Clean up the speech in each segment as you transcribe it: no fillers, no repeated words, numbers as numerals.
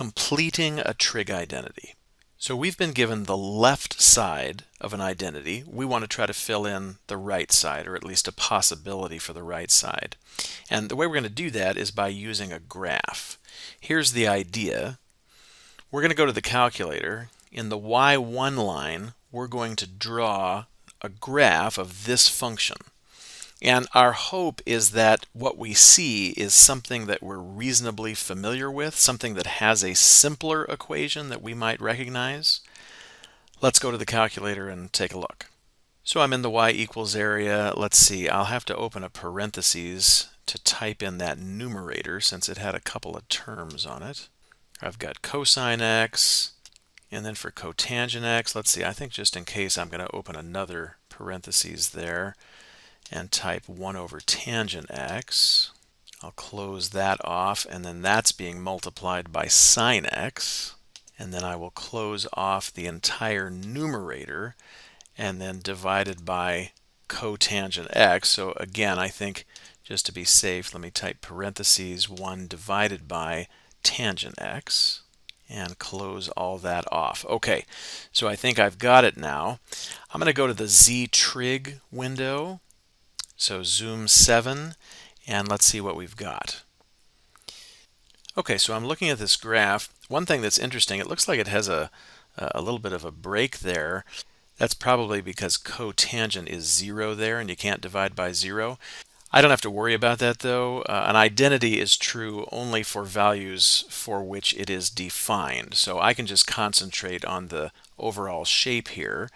completing a trig identity. So we've been given the left side of an identity. We want to try to fill in the right side, or at least a possibility for the right side. And the way we're going to do that is by using a graph. Here's the idea. We're going to go to the calculator. In the y1 line, we're going to draw a graph of this function. And our hope is that what we see is something that we're reasonably familiar with, something that has a simpler equation that we might recognize. Let's go to the calculator and take a look. So I'm in the y equals area. Let's see, I'll have to open a parentheses to type in that numerator since it had a couple of terms on it. I've got cosine x, and then for cotangent x, let's see, I think just in case I'm going to open another parentheses there and type 1 over tangent x. I'll close that off, and then that's being multiplied by sine x. And then I will close off the entire numerator and then divided by cotangent x. So again, I think just to be safe, let me type parentheses 1 divided by tangent x and close all that off. Okay, so I think I've got it now. I'm going to go to the Z trig window. So zoom 7, and let's see what we've got. Okay, so I'm looking at this graph. One thing that's interesting, it looks like it has a little bit of a break there. That's probably because cotangent is 0 there, and you can't divide by 0. I don't have to worry about that though. An identity is true only for values for which it is defined. So I can just concentrate on the overall shape here.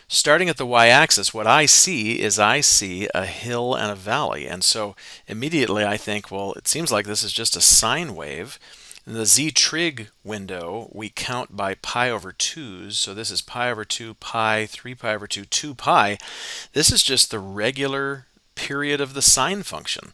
Starting at the y-axis, what I see is a hill and a valley. And so immediately I think, well, it seems like this is just a sine wave. In the Z trig window, we count by pi over 2's. So this is pi over 2, pi, 3 pi over 2, 2 pi. This is just the regular period of the sine function.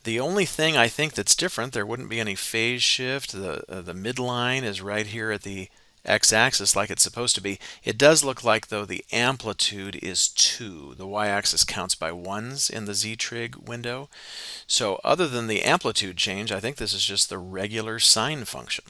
The only thing I think that's different, there wouldn't be any phase shift. The midline is right here at the x-axis like it's supposed to be. It does look like though the amplitude is 2. The y-axis counts by 1's in the Z-trig window. So other than the amplitude change, I think this is just the regular sine function.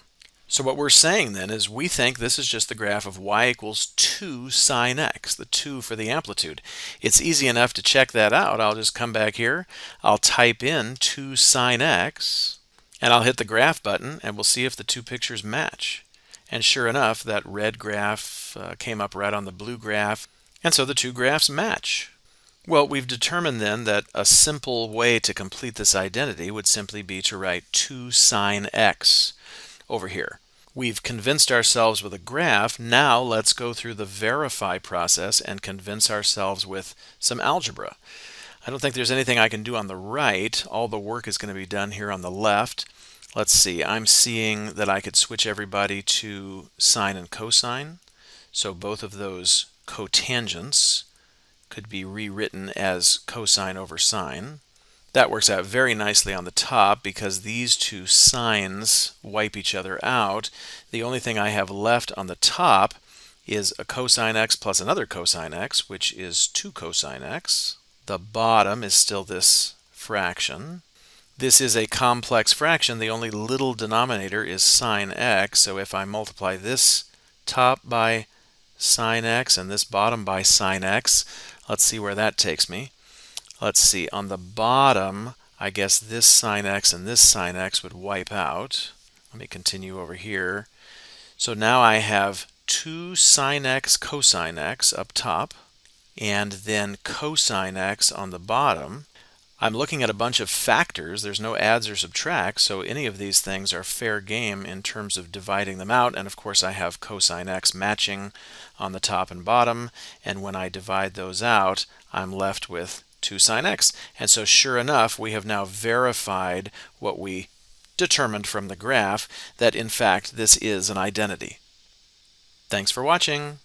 So what we're saying then is we think this is just the graph of y equals 2 sine x, the 2 for the amplitude. It's easy enough to check that out. I'll just come back here, I'll type in 2 sine x, and I'll hit the graph button, and we'll see if the two pictures match. And sure enough, that red graph came up right on the blue graph, and so the two graphs match. Well, we've determined then that a simple way to complete this identity would simply be to write 2 sine x over here. We've convinced ourselves with a graph. Now let's go through the verify process and convince ourselves with some algebra. I don't think there's anything I can do on the right. All the work is going to be done here on the left. Let's see, I'm seeing that I could switch everybody to sine and cosine. So both of those cotangents could be rewritten as cosine over sine. That works out very nicely on the top because these two sines wipe each other out. The only thing I have left on the top is a cosine x plus another cosine x, which is 2 cosine x. The bottom is still this fraction. This is a complex fraction. The only little denominator is sine x. So if I multiply this top by sine x and this bottom by sine x, let's see where that takes me. Let's see, on the bottom, I guess this sine x and this sine x would wipe out. Let me continue over here. So now I have 2 sine x cosine x up top, and then cosine x on the bottom. I'm looking at a bunch of factors. There's no adds or subtracts, so any of these things are fair game in terms of dividing them out. And of course I have cosine x matching on the top and bottom, and when I divide those out, I'm left with 2 sine x. And so sure enough, we have now verified what we determined from the graph, that in fact this is an identity. Thanks for watching.